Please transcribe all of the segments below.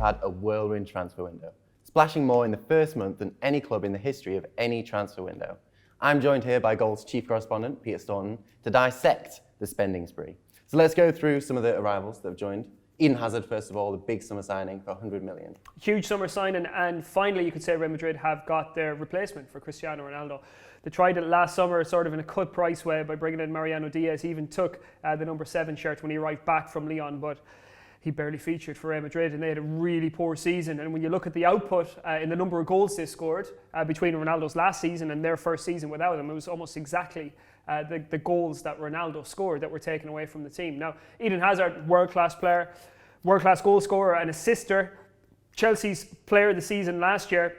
had a whirlwind transfer window, splashing more in the first month than any club in the history of any transfer window. I'm joined here by Goal's chief correspondent, Peter Staunton, to dissect the spending spree. So let's go through some of the arrivals that have joined. Eden Hazard, first of all, the big summer signing for 100 million. Huge summer signing, and finally you could say Real Madrid have got their replacement for Cristiano Ronaldo. They tried it last summer sort of in a cut price way by bringing in Mariano Diaz. He even took the number 7 shirt when he arrived back from Lyon, but he barely featured for Real Madrid and they had a really poor season. And when you look at the output in the number of goals they scored between Ronaldo's last season and their first season without him, it was almost exactly the goals that Ronaldo scored that were taken away from the team. Now, Eden Hazard, world-class player, world-class goal scorer and assister, Chelsea's player of the season last year.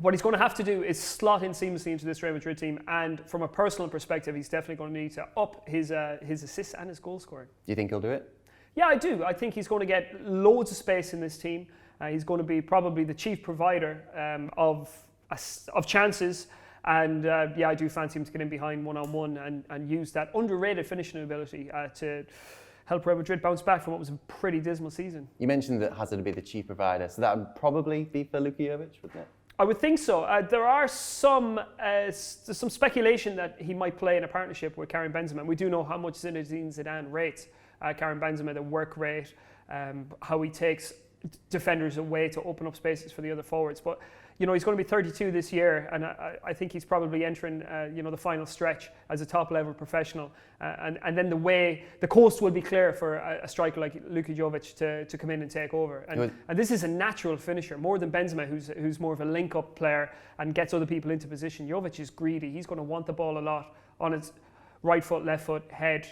What he's going to have to do is slot in seamlessly into this Real Madrid team, and from a personal perspective, he's definitely going to need to up his assists and his goal scoring. Do you think he'll do it? Yeah, I do. I think he's going to get loads of space in this team. He's going to be probably the chief provider of chances. And yeah, I do fancy him to get in behind one-on-one and use that underrated finishing ability to help Real Madrid bounce back from what was a pretty dismal season. You mentioned that Hazard would be the chief provider, so that would probably be for Luka Jovic, wouldn't it? I would think so. There are some speculation that he might play in a partnership with Karim Benzema. We do know how much Zinedine Zidane rates Karim Benzema, the work rate, how he takes defenders away to open up spaces for the other forwards. But you know, he's going to be 32 this year, and I think he's probably entering the final stretch as a top-level professional. And then the coast will be clear for a striker like Luka Jovic to come in and take over. And this is a natural finisher, more than Benzema, who's more of a link-up player and gets other people into position. Jovic is greedy. He's going to want the ball a lot on his right foot, left foot, head,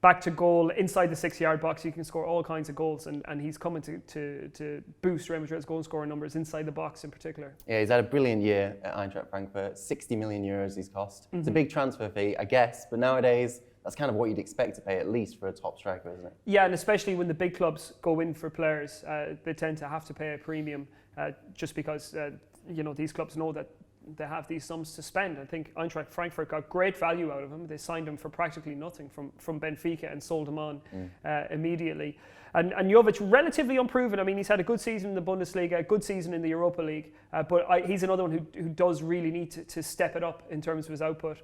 back to goal, inside the 6-yard box. You can score all kinds of goals, and he's coming to boost Real Madrid's goal scoring numbers inside the box in particular. Yeah, he's had a brilliant year at Eintracht Frankfurt. 60 million euros he's cost. It's a big transfer fee, I guess, but nowadays that's kind of what you'd expect to pay at least for a top striker, isn't it? Yeah, and especially when the big clubs go in for players, they tend to have to pay a premium just because these clubs know that they have these sums to spend. I think Eintracht Frankfurt got great value out of him. They signed him for practically nothing from Benfica and sold him on immediately. And Jovic, relatively unproven. I mean, he's had a good season in the Bundesliga, a good season in the Europa League, but he's another one who does really need to step it up in terms of his output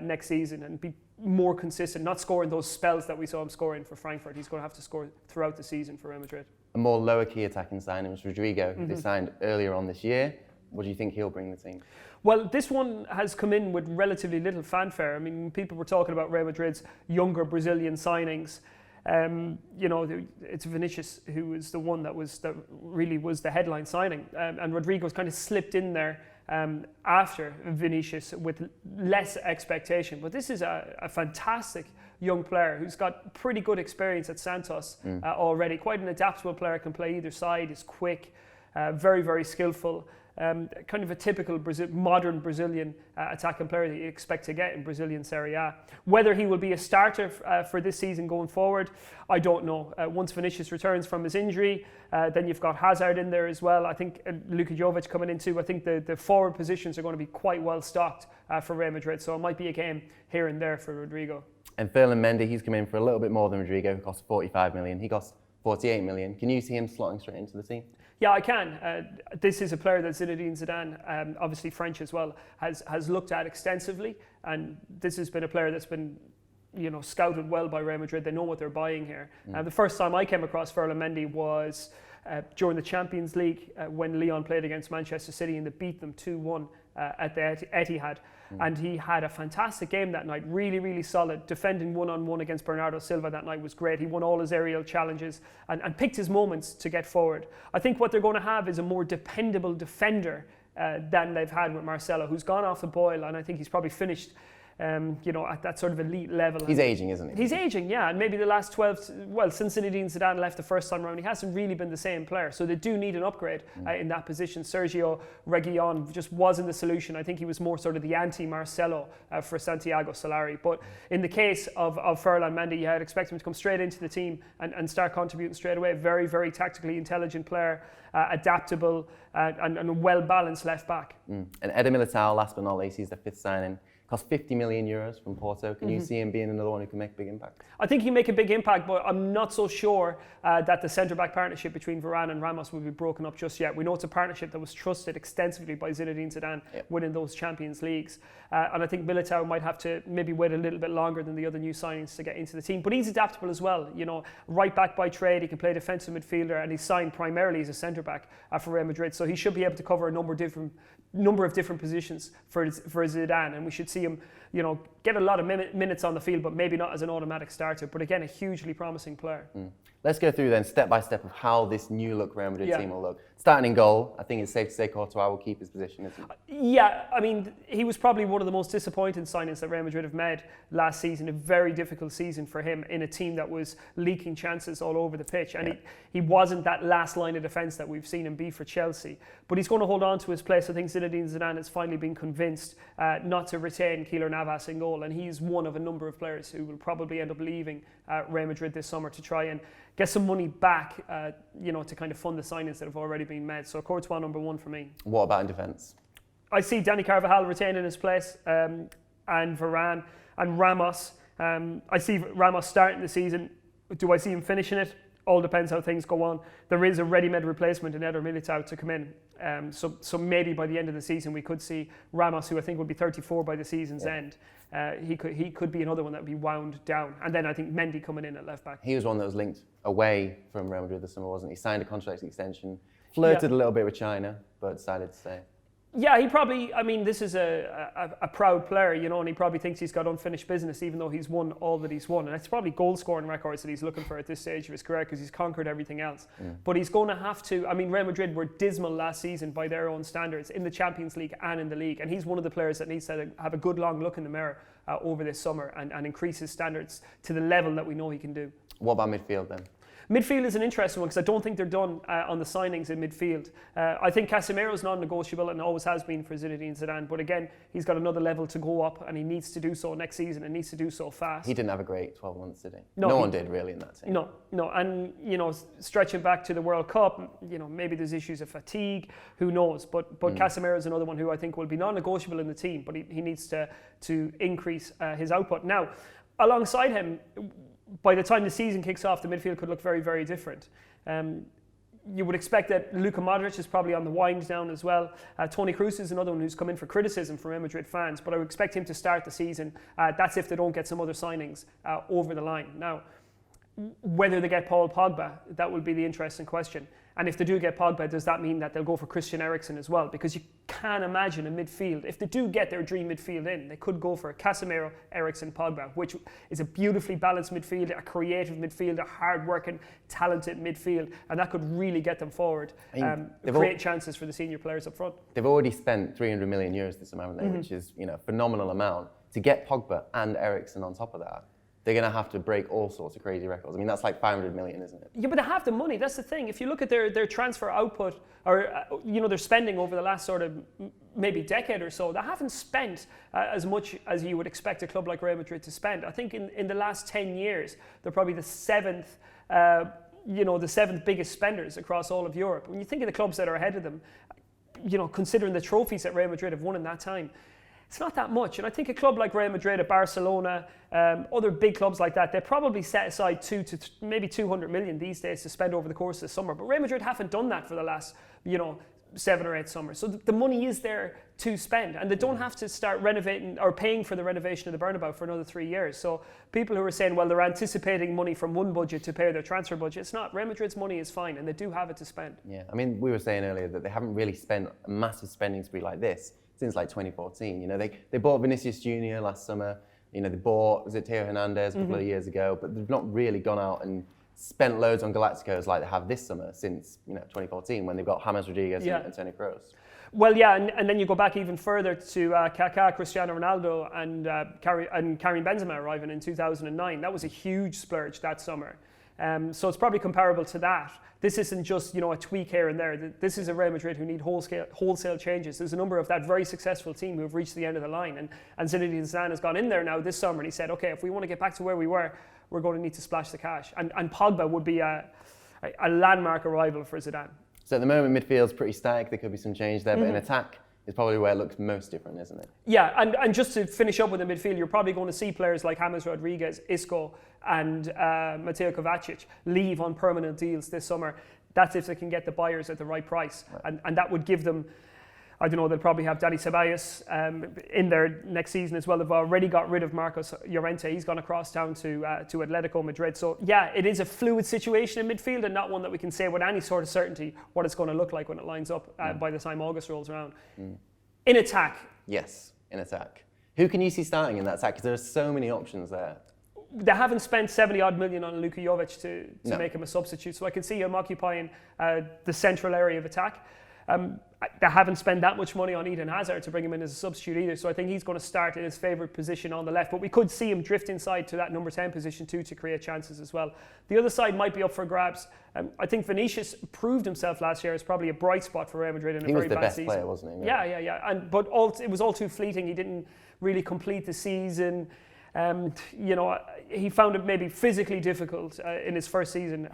next season and be more consistent, not scoring those spells that we saw him scoring for Frankfurt. He's going to have to score throughout the season for Real Madrid. A more lower-key attacking signing was Rodrygo, who they signed earlier on this year. What do you think he'll bring the team? Well, this one has come in with relatively little fanfare. I mean, people were talking about Real Madrid's younger Brazilian signings. It's Vinicius who was the one that really was the headline signing, and Rodrygo's kind of slipped in there after Vinicius with less expectation. But this is a fantastic young player who's got pretty good experience at Santos already. Quite an adaptable player, can play either side, is quick, very, very skillful. Kind of a typical modern Brazilian attacking player that you expect to get in Brazilian Serie A. Whether he will be a starter for this season going forward, I don't know. Once Vinicius returns from his injury, then you've got Hazard in there as well. I think Luka Jovic coming in too. I think the forward positions are going to be quite well stocked for Real Madrid, so it might be a game here and there for Rodrygo. And Ferland Mendy, he's come in for a little bit more than Rodrygo, who cost 45 million. He cost 48 million. Can you see him slotting straight into the team? Yeah, I can. This is a player that Zinedine Zidane, obviously French as well, has looked at extensively, and this has been a player that's been, scouted well by Real Madrid. They know what they're buying here. The first time I came across Ferland Mendy was during the Champions League when Lyon played against Manchester City and they beat them 2-1 at the Etihad. And he had a fantastic game that night, really, really solid. Defending one-on-one against Bernardo Silva that night was great. He won all his aerial challenges and picked his moments to get forward. I think what they're going to have is a more dependable defender than they've had with Marcelo, who's gone off the boil, and I think he's probably finished at that sort of elite level. He's aging, isn't he? He's aging, yeah. And maybe the last since Zinedine Zidane left the first time around, he hasn't really been the same player. So they do need an upgrade in that position. Sergio Reguilon just wasn't the solution. I think he was more sort of the anti-Marcelo for Santiago Solari. But in the case of Ferland Mendy, I'd expect him to come straight into the team and start contributing straight away. Very, very tactically intelligent player, adaptable, and a well-balanced left back. And Eder Militao, last but not least, he's the fifth signing. cost 50 million euros from Porto. Can you see him being another one who can make a big impact? I think he'll make a big impact, but I'm not so sure that the centre-back partnership between Varane and Ramos will be broken up just yet. We know it's a partnership that was trusted extensively by Zinedine Zidane winning those Champions Leagues. And I think Militao might have to maybe wait a little bit longer than the other new signings to get into the team. But he's adaptable as well. You know, right back by trade, he can play defensive midfielder, and he's signed primarily as a centre-back for Real Madrid. So he should be able to cover a number of different positions for Zidane, and we should see him, you know, get a lot of minutes on the field, but maybe not as an automatic starter. But again, a hugely promising player. Let's go through then step by step of how this new look Real Madrid team will look. Starting in goal, I think it's safe to say Courtois will keep his position, isn't it? Yeah, I mean, he was probably one of the most disappointing signings that Real Madrid have made last season. A very difficult season for him in a team that was leaking chances all over the pitch. And he wasn't that last line of defence that we've seen him be for Chelsea. But he's going to hold on to his place. I think Zinedine Zidane has finally been convinced not to retain Keylor Navas in goal. And he's one of a number of players who will probably end up leaving Real Madrid this summer to try and get some money back, you know, to kind of fund the signings that have already been made. So Courtois number one for me. What about in defence? I see Dani Carvajal retaining his place, and Varane and Ramos. I see Ramos starting the season. Do I see him finishing it? All depends how things go on. There is a ready-made replacement in Eder Militao to come in. So maybe by the end of the season we could see Ramos, who I think will be 34 by the season's end. He could be another one that would be wound down. And then I think Mendy coming in at left back. He was one that was linked away from Real Madrid this summer, wasn't he? Signed a contract extension, flirted a little bit with China, but decided to stay. Yeah, he probably, I mean, this is a proud player, you know, and he probably thinks he's got unfinished business, even though he's won all that he's won. And it's probably goal-scoring records that he's looking for at this stage of his career, because he's conquered everything else. But he's going to have to, I mean, Real Madrid were dismal last season by their own standards in the Champions League and in the league. And he's one of the players that needs to have a good long look in the mirror over this summer and increase his standards to the level that we know he can do. What about midfield then? Midfield is an interesting one because I don't think they're done on the signings in midfield. I think Casemiro's non-negotiable and always has been for Zinedine Zidane. But again, he's got another level to go up, and he needs to do so next season and needs to do so fast. He didn't have a great 12 months, did he? No one did really in that team. No. And, you know, stretching back to the World Cup, you know, maybe there's issues of fatigue, who knows. But Casemiro's another one who I think will be non-negotiable in the team, but he needs to increase his output. Now, alongside him, by the time the season kicks off, the midfield could look very, very different. You would expect that Luka Modric is probably on the wind down as well. Toni Kroos is another one who's come in for criticism from Real Madrid fans, but I would expect him to start the season. That's if they don't get some other signings over the line. Now, whether they get Paul Pogba, that will be the interesting question. And if they do get Pogba, does that mean that they'll go for Christian Eriksen as well? Because you can imagine a midfield, if they do get their dream midfield in, they could go for a Casemiro, Eriksen, Pogba, which is a beautifully balanced midfield, a creative midfield, a hard-working, talented midfield, and that could really get them forward, create chances for the senior players up front. They've already spent 300 million euros this summer, haven't they? Which is, you know, a phenomenal amount. To get Pogba and Eriksen on top of that, they're going to have to break all sorts of crazy records. I mean, that's like 500 million, isn't it? Yeah, but they have the money. That's the thing. If you look at their transfer output, or you know, their spending over the last sort of maybe decade or so, they haven't spent as much as you would expect a club like Real Madrid to spend. I think in the last 10 years, they're probably the seventh biggest spenders across all of Europe. When you think of the clubs that are ahead of them, you know, considering the trophies that Real Madrid have won in that time, it's not that much. And I think a club like Real Madrid, Barcelona, other big clubs like that, they probably set aside maybe 200 million these days to spend over the course of the summer. But Real Madrid haven't done that for the last, 7 or 8 summers. So the money is there to spend, and they don't have to start renovating or paying for the renovation of the Bernabeu for another 3 years. So people who are saying, well, they're anticipating money from one budget to pay their transfer budget, it's not. Real Madrid's money is fine, and they do have it to spend. Yeah, I mean, we were saying earlier that they haven't really spent a massive spending spree like this since like 2014. You know, they bought Vinicius Jr. last summer. You know, they bought, was it Theo Hernandez a couple of years ago, but they've not really gone out and spent loads on Galacticos like they have this summer since, 2014 when they've got James Rodriguez and Toni Kroos. Well, yeah, and then you go back even further to Kaká, Cristiano Ronaldo, and Karim Benzema arriving in 2009. That was a huge splurge that summer. So it's probably comparable to that. This isn't just a tweak here and there. This is a Real Madrid who need wholesale changes. There's a number of that very successful team who have reached the end of the line, and Zinedine Zidane has gone in there now this summer and he said, okay, if we want to get back to where we were, we're going to need to splash the cash. And Pogba would be a landmark arrival for Zidane. So at the moment, midfield's pretty static. There could be some change there, but in attack, is probably where it looks most different, isn't it? Yeah, and just to finish up with the midfield, you're probably going to see players like James Rodriguez, Isco, and Mateo Kovacic leave on permanent deals this summer. That's if they can get the buyers at the right price. Right. And that would give them, I don't know, they'll probably have Dani Ceballos in there next season as well. They've already got rid of Marcos Llorente. He's gone across town to Atletico Madrid. So yeah, it is a fluid situation in midfield and not one that we can say with any sort of certainty what it's going to look like when it lines up by the time August rolls around. In attack. Yes, in attack. Who can you see starting in that attack? Because there are so many options there. They haven't spent 70 odd million on Luka Jovic to make him a substitute, so I can see him occupying the central area of attack. They haven't spent that much money on Eden Hazard to bring him in as a substitute either, so I think he's going to start in his favourite position on the left, but we could see him drift inside to that number 10 position too to create chances as well. The other side might be up for grabs. I think Vinicius proved himself last year as probably a bright spot for Real Madrid in a very bad season. He was the best player, wasn't he? Yeah. But it was all too fleeting. He didn't really complete the season. He found it maybe physically difficult in his first season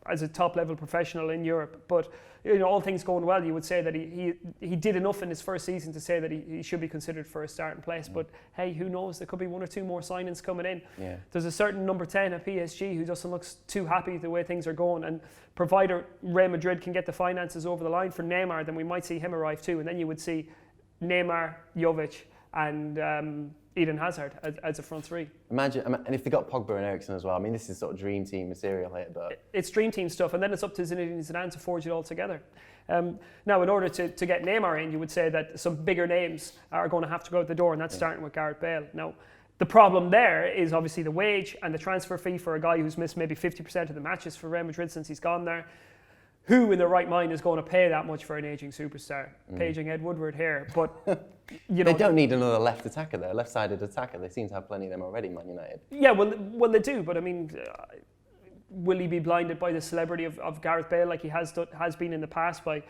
as a top-level professional in Europe. But all things going well, you would say that he did enough in his first season to say that he should be considered for a starting place. But hey, who knows? There could be one or two more signings coming in. Yeah. There's a certain number 10 at PSG who doesn't look too happy the way things are going. And provided Real Madrid can get the finances over the line for Neymar, then we might see him arrive too. And then you would see Neymar, Jovic, and Eden Hazard as a front three. Imagine, and if they got Pogba and Eriksen as well, I mean, this is sort of dream team material here, but... It's dream team stuff, and then it's up to Zinedine Zidane to forge it all together. Now, in order to get Neymar in, you would say that some bigger names are going to have to go out the door, and that's starting with Gareth Bale. Now, the problem there is obviously the wage and the transfer fee for a guy who's missed maybe 50% of the matches for Real Madrid since he's gone there. Who in their right mind is going to pay that much for an ageing superstar? Paging Ed Woodward here, but they don't need another left attacker there, left-sided attacker. They seem to have plenty of them already, Man United. Yeah, well they do, but I mean, will he be blinded by the celebrity of Gareth Bale like he has been in the past by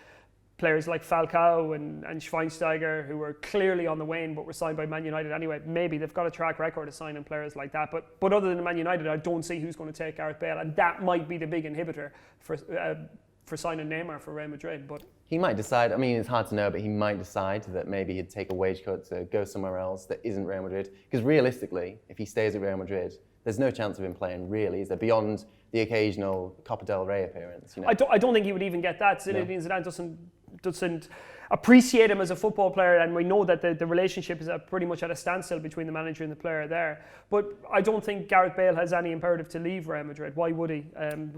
players like Falcao and Schweinsteiger, who were clearly on the wane but were signed by Man United anyway? Maybe they've got a track record of signing players like that, but other than Man United, I don't see who's going to take Gareth Bale, and that might be the big inhibitor for signing Neymar for Real Madrid. But he might decide, I mean, it's hard to know, but he might decide that maybe he'd take a wage cut to go somewhere else that isn't Real Madrid. Because realistically, if he stays at Real Madrid, there's no chance of him playing, really, is there, beyond the occasional Copa del Rey appearance? I don't think he would even get that. Zinedine Zidane doesn't appreciate him as a football player, and we know that the relationship is pretty much at a standstill between the manager and the player there. But I don't think Gareth Bale has any imperative to leave Real Madrid. Why would he?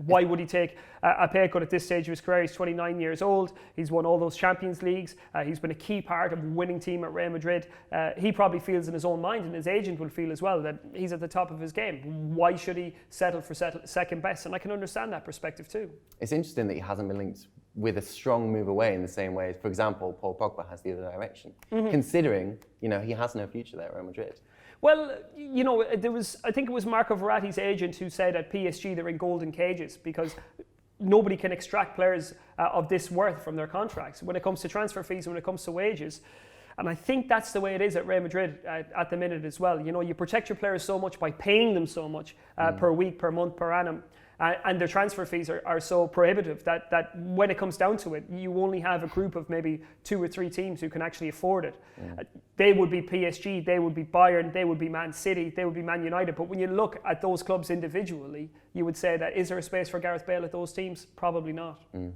Why would he take a pay cut at this stage of his career? He's 29 years old. He's won all those Champions Leagues. He's been a key part of the winning team at Real Madrid. He probably feels in his own mind, and his agent will feel as well, that he's at the top of his game. Why should he settle for second best? And I can understand that perspective too. It's interesting that he hasn't been linked with a strong move away in the same way, for example, Paul Pogba has the other direction, considering, he has no future there at Real Madrid. Well, I think it was Marco Verratti's agent who said at PSG they're in golden cages because nobody can extract players of this worth from their contracts when it comes to transfer fees, when it comes to wages. And I think that's the way it is at Real Madrid at the minute as well. You protect your players so much by paying them so much per week, per month, per annum. And their transfer fees are so prohibitive that when it comes down to it, you only have a group of maybe 2 or 3 teams who can actually afford it. They would be PSG, they would be Bayern, they would be Man City, they would be Man United. But when you look at those clubs individually, you would say that is there a space for Gareth Bale at those teams? Probably not. And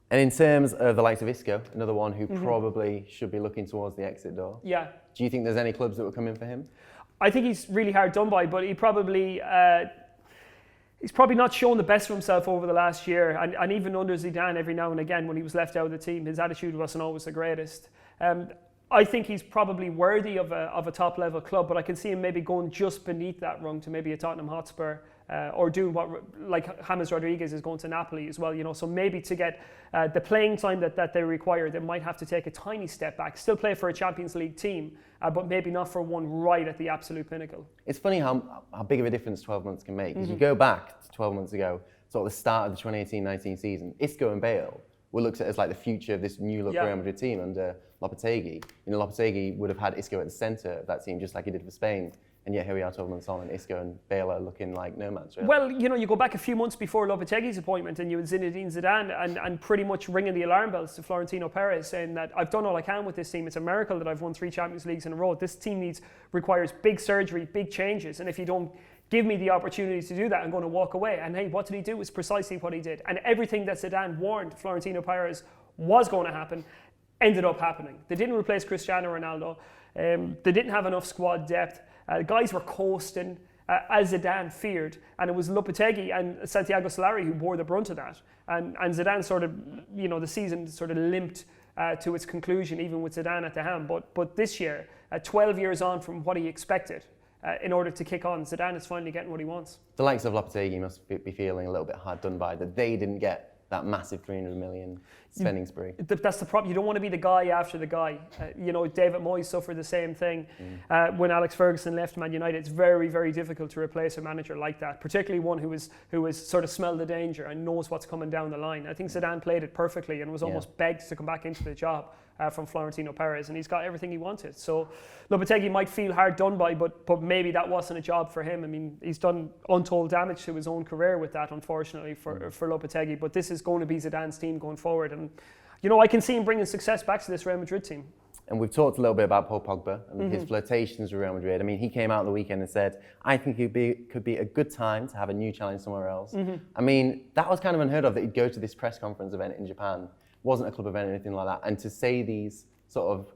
in terms of the likes of Isco, another one who probably should be looking towards the exit door. Yeah. Do you think there's any clubs that will come in for him? I think he's really hard done by, but he probably... He's probably not shown the best of himself over the last year, and even under Zidane, every now and again when he was left out of the team, his attitude wasn't always the greatest. I think he's probably worthy of a top-level club, but I can see him maybe going just beneath that rung to maybe a Tottenham Hotspur, or doing what, like James Rodriguez is going to Napoli as well. So maybe to get the playing time that they require, they might have to take a tiny step back, still play for a Champions League team, but maybe not for one right at the absolute pinnacle. It's funny how big of a difference 12 months can make. Because you go back to 12 months ago, sort of the start of the 2018-19 season, Isco and Bale were looked at as like the future of this new look Real Madrid team under Lopetegui. Lopetegui would have had Isco at the centre of that team, just like he did for Spain And yet here we are 12 months on, and Isco and Bale are looking like nomads. Really. Well, you go back a few months before Lopetegui's appointment, and you had Zinedine Zidane and pretty much ringing the alarm bells to Florentino Perez, saying that I've done all I can with this team. It's a miracle that I've won 3 Champions Leagues in a row. This team requires big surgery, big changes, and if you don't give me the opportunity to do that, I'm going to walk away. And hey, what did he do? It was precisely what he did. And everything that Zidane warned Florentino Perez was going to happen ended up happening. They didn't replace Cristiano Ronaldo. They didn't have enough squad depth. Guys were coasting, as Zidane feared, and it was Lopetegui and Santiago Solari who bore the brunt of that. And Zidane sort of, the season sort of limped to its conclusion, even with Zidane at the helm. But this year, 12 years on from what he expected, in order to kick on, Zidane is finally getting what he wants. The likes of Lopetegui must be feeling a little bit hard done by that they didn't get that massive 300 million spending spree. That's the problem. You don't want to be the guy after the guy. David Moyes suffered the same thing when Alex Ferguson left Man United. It's very, very difficult to replace a manager like that, particularly one who has sort of smelled the danger and knows what's coming down the line. I think Zidane played it perfectly and was almost begged to come back into the job from Florentino Perez, and he's got everything he wanted. So Lopetegui might feel hard done by, but maybe that wasn't a job for him. I mean, he's done untold damage to his own career with that, unfortunately, for Lopetegui. But this is going to be Zidane's team going forward, and I can see him bringing success back to this Real Madrid team. And we've talked a little bit about Paul Pogba and his flirtations with Real Madrid. I mean, he came out on the weekend and said, I think it could be a good time to have a new challenge somewhere else. I mean, that was kind of unheard of, that he'd go to this press conference event in Japan. Wasn't a club event or anything like that. And to say these sort of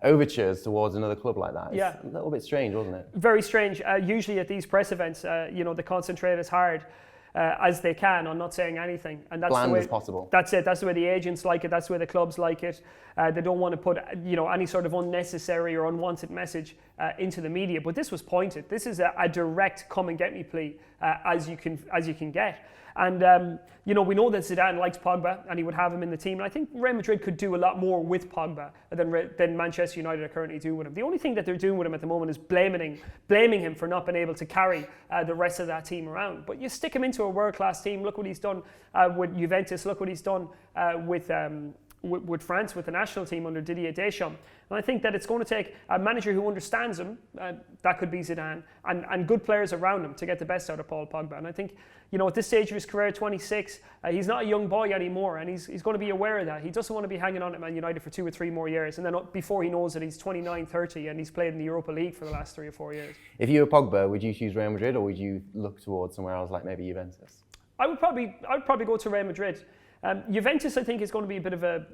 overtures towards another club like that, it's a little bit strange, wasn't it? Very strange. Usually at these press events, they concentrate as hard as they can on not saying anything, and that's bland the way as possible. That's it. That's the way the agents like it. That's the way the clubs like it. They don't want to put any sort of unnecessary or unwanted message into the media. But this was pointed. This is a direct come and get me plea as you can get. And we know that Zidane likes Pogba and he would have him in the team. And I think Real Madrid could do a lot more with Pogba than Manchester United are currently doing with him. The only thing that they're doing with him at the moment is blaming him for not being able to carry the rest of that team around. But you stick him into a world-class team. Look what he's done with Juventus. Look what he's done with France, with the national team under Didier Deschamps. And I think that it's going to take a manager who understands him, that could be Zidane, and good players around him to get the best out of Paul Pogba. And I think, at this stage of his career, 26, he's not a young boy anymore, and he's going to be aware of that. He doesn't want to be hanging on at Man United for 2 or 3 more years, and then before he knows it, he's 29, 30, and he's played in the Europa League for the last 3 or 4 years. If you were Pogba, would you choose Real Madrid, or would you look towards somewhere else like maybe Juventus? I would probably go to Real Madrid. Juventus, I think, is going to be a bit of an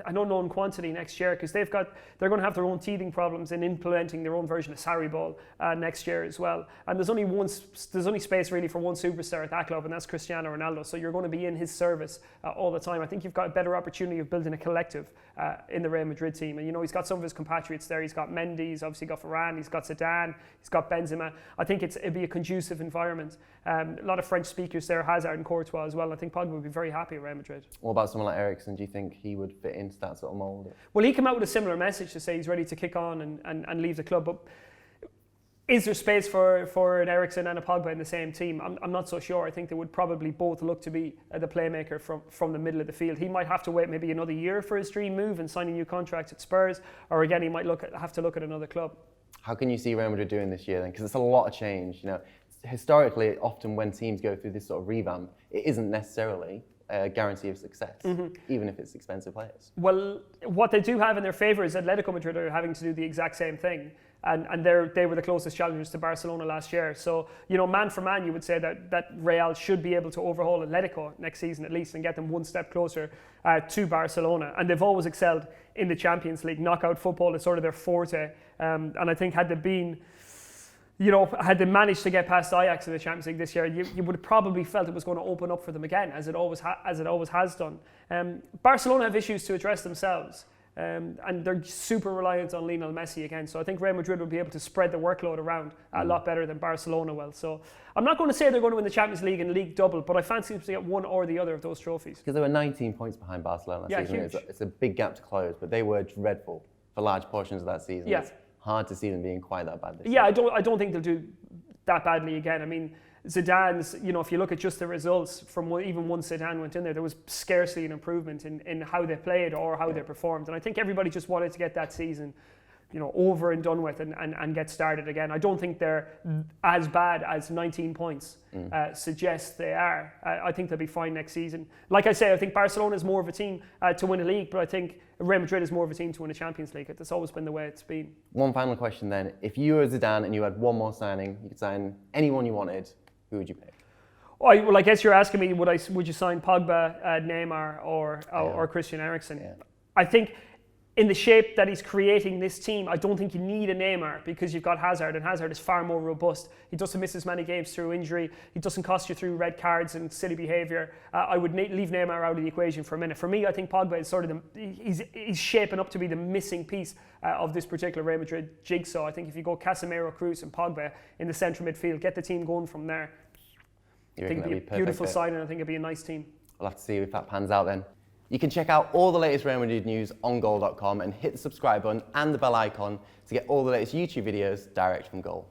unknown quantity next year, because they're going to have their own teething problems in implementing their own version of Sarri ball next year as well. And there's only space really for one superstar at that club, and that's Cristiano Ronaldo. So you're going to be in his service all the time. I think you've got a better opportunity of building a collective in the Real Madrid team. And he's got some of his compatriots there. He's got Mendy, he's obviously got Varane, he's got Zidane, he's got Benzema. I think it'd be a conducive environment. A lot of French speakers there, Hazard and Courtois as well. I think Pogba would be very happy at Real Madrid. What about someone like Eriksen? Do you think he would fit into that sort of mould? Well, he came out with a similar message to say he's ready to kick on and leave the club. But is there space for an Eriksen and a Pogba in the same team? I'm not so sure. I think they would probably both look to be the playmaker from the middle of the field. He might have to wait maybe another year for his dream move and sign a new contract at Spurs, or again, he might have to look at another club. How can you see Real Madrid doing this year then? Because it's a lot of change. Historically, often when teams go through this sort of revamp, it isn't necessarily a guarantee of success, even if it's expensive players. Well, what they do have in their favour is Atletico Madrid are having to do the exact same thing. And they were the closest challengers to Barcelona last year. So, man for man, you would say that Real should be able to overhaul Atletico next season at least and get them one step closer to Barcelona. And they've always excelled in the Champions League. Knockout football is sort of their forte. And I think had they managed to get past Ajax in the Champions League this year, you would have probably felt it was going to open up for them again, as it always has done. Barcelona have issues to address themselves. And they're super reliant on Lionel Messi again. So I think Real Madrid will be able to spread the workload around a lot better than Barcelona will. So I'm not going to say they're going to win the Champions League and league double, but I fancy them to get one or the other of those trophies. Because they were 19 points behind Barcelona last season. Huge. It's a big gap to close, but they were dreadful for large portions of that season. Yeah. It's hard to see them being quite that bad this year. Yeah, I don't think they'll do that badly again. I mean, Zidane's, if you look at just the results from even once Zidane went in there was scarcely an improvement in how they played or how they performed. And I think everybody just wanted to get that season over and done with and get started again. I don't think they're as bad as 19 points suggests they are. I think they'll be fine next season. Like I say, I think Barcelona is more of a team to win a league, but I think Real Madrid is more of a team to win a Champions League. That's always been the way it's been. One final question then. If you were Zidane and you had one more signing, you could sign anyone you wanted, who would you pick? Well, I guess you're asking me, would you sign Pogba, Neymar, or Christian Eriksen? Yeah. I think in the shape that he's creating this team, I don't think you need a Neymar because you've got Hazard, and Hazard is far more robust. He doesn't miss as many games through injury. He doesn't cost you through red cards and silly behaviour. I would leave Neymar out of the equation for a minute. For me, I think Pogba is sort of he's shaping up to be the missing piece of this particular Real Madrid jigsaw. I think if you go Casemiro, Kroos and Pogba in the central midfield, get the team going from there. I think it'd be a beautiful signing. I think it'd be a nice team. We'll have to see if that pans out then. You can check out all the latest Real Madrid news on goal.com and hit the subscribe button and the bell icon to get all the latest YouTube videos direct from goal.